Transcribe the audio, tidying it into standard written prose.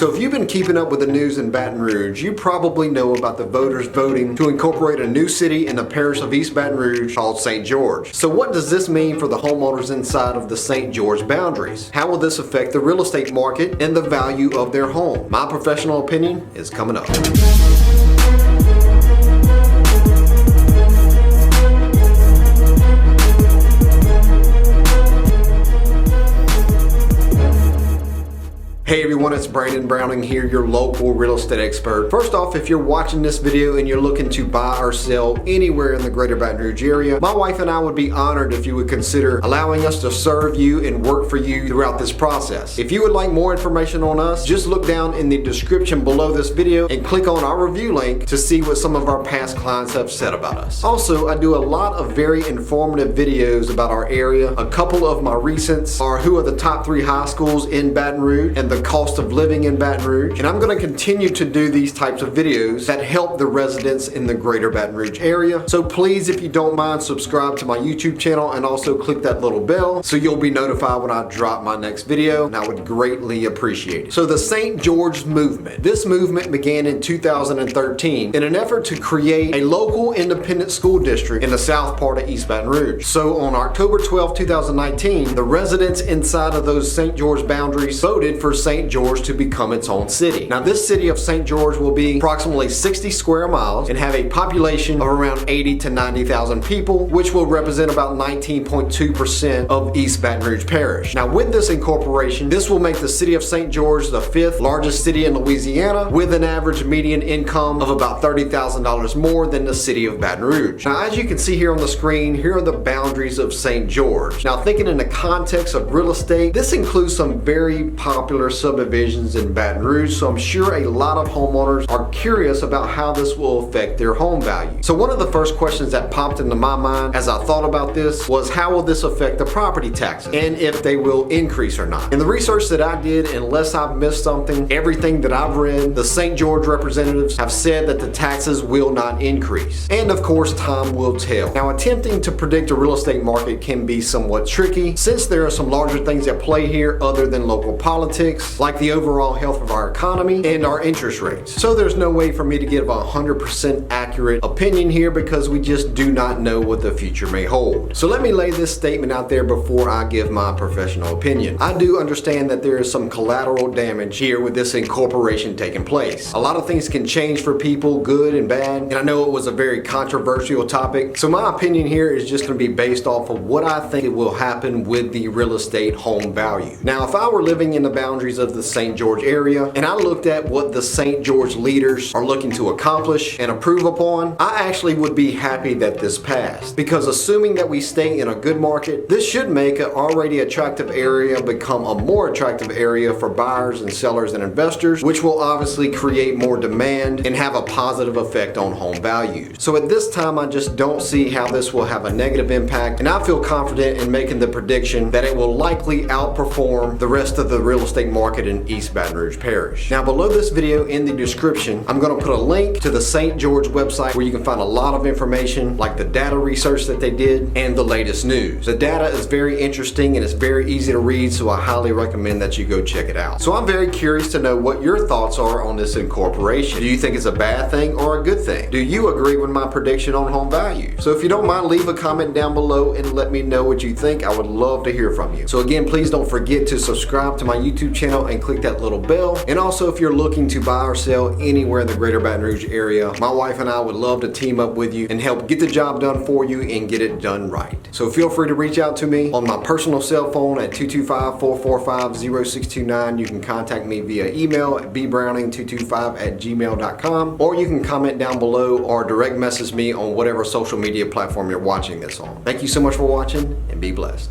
So if you've been keeping up with the news in Baton Rouge, you probably know about the voters voting to incorporate a new city in the parish of East Baton Rouge called St. George. So what does this mean for the homeowners inside of the St. George boundaries? How will this affect the real estate market and the value of their home? My professional opinion is coming up. Hey everyone, it's Brandon Browning here, your local real estate expert. First off, if you're watching this video and you're looking to buy or sell anywhere in the greater Baton Rouge area, my wife and I would be honored if you would consider allowing us to serve you and work for you throughout this process. If you would like more information on us, just look down in the description below this video and click on our review link to see what some of our past clients have said about us. Also, I do a lot of very informative videos about our area. A couple of my recents are who are the top 3 high schools in Baton Rouge and the cost of living in Baton Rouge, and I'm going to continue to do these types of videos that help the residents in the greater Baton Rouge area. So please, if you don't mind, subscribe to my YouTube channel and also click that little bell so you'll be notified when I drop my next video, and I would greatly appreciate it. So the St. George movement. This movement began in 2013 in an effort to create a local independent school district in the south part of East Baton Rouge. So on October 12, 2019, the residents inside of those St. George boundaries voted for St. George to become its own city. Now this city of St. George will be approximately 60 square miles and have a population of around 80 to 90,000 people, which will represent about 19.2% of East Baton Rouge Parish. Now with this incorporation, this will make the city of St. George the 5th largest city in Louisiana, with an average median income of about $30,000 more than the city of Baton Rouge. Now as you can see here on the screen, here are the boundaries of St. George. Now thinking in the context of real estate, this includes some very popular subdivisions in Baton Rouge, so I'm sure a lot of homeowners are curious about how this will affect their home value. So one of the first questions that popped into my mind as I thought about this was, how will this affect the property taxes and if they will increase or not? In the research that I did, unless I've missed something, everything that I've read, the St. George representatives have said that the taxes will not increase. And of course, time will tell. Now attempting to predict a real estate market can be somewhat tricky, since there are some larger things at play here other than local politics, like the overall health of our economy and our interest rates. So there's no way for me to give a 100% accurate opinion here because we just do not know what the future may hold. So let me lay this statement out there before I give my professional opinion. I do understand that there is some collateral damage here with this incorporation taking place. A lot of things can change for people, good and bad, and I know it was a very controversial topic. So my opinion here is just going to be based off of what I think will happen with the real estate home value. Now if I were living in the boundaries of the St. George area and I looked at what the St. George leaders are looking to accomplish and approve upon, I actually would be happy that this passed, because assuming that we stay in a good market, this should make an already attractive area become a more attractive area for buyers and sellers and investors, which will obviously create more demand and have a positive effect on home values. So at this time, I just don't see how this will have a negative impact, and I feel confident in making the prediction that it will likely outperform the rest of the real estate market in East Baton Rouge Parish. Now below this video in the description, I'm going to put a link to the St. George website where you can find a lot of information like the data research that they did and the latest news. The data is very interesting and it's very easy to read, so I highly recommend that you go check it out. So I'm very curious to know what your thoughts are on this incorporation. Do you think it's a bad thing or a good thing? Do you agree with my prediction on home value? So if you don't mind, leave a comment down below and let me know what you think. I would love to hear from you. So again, please don't forget to subscribe to my YouTube channel and click that little bell. And also, if you're looking to buy or sell anywhere in the greater Baton Rouge area, my wife and I would love to team up with you and help get the job done for you and get it done right. So feel free to reach out to me on my personal cell phone at 225-445-0629. You can contact me via email at bbrowning225@gmail.com, or you can comment down below or direct message me on whatever social media platform you're watching this on. Thank you so much for watching, and be blessed.